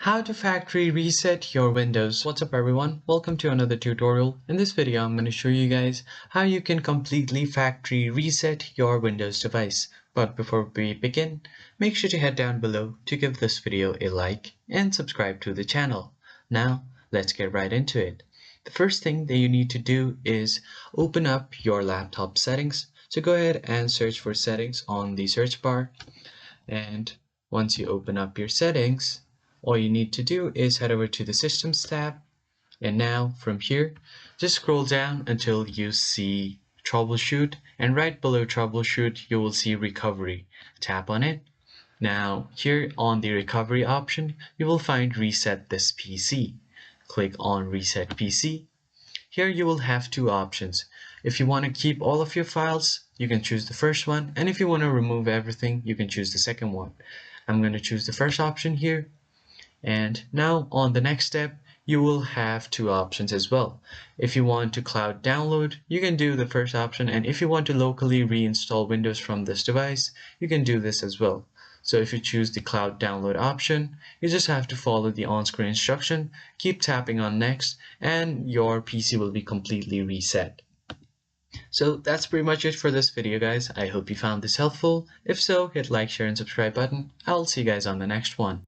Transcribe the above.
How to factory reset your Windows. What's up everyone? Welcome to another tutorial. In this video, I'm going to show you guys how you can completely factory reset your Windows device. But before we begin, make sure to head down below to give this video a like and subscribe to the channel. Now, let's get right into it. The first thing that you need to do is open up your laptop settings. So go ahead and search for settings on the search bar. And once you open up your settings, all you need to do is head over to the Systems tab, and now from here just scroll down until you see Troubleshoot, and right below Troubleshoot you will see Recovery. Tap on it. Now here on the Recovery option you will find Reset this PC. Click on Reset PC. Here you will have two options. If you want to keep all of your files, you can choose the first one, and if you want to remove everything, you can choose the second one. I'm going to choose the first option here. And now on the next step, you will have two options as well. If you want to cloud download, you can do the first option, and if you want to locally reinstall Windows from this device, you can do this as well. So if you choose the cloud download option, you just have to follow the on-screen instruction, keep tapping on next, and your PC will be completely reset. So that's pretty much it for this video, guys. I hope you found this helpful. If so, hit like, share, and subscribe button. I'll see you guys on the next one.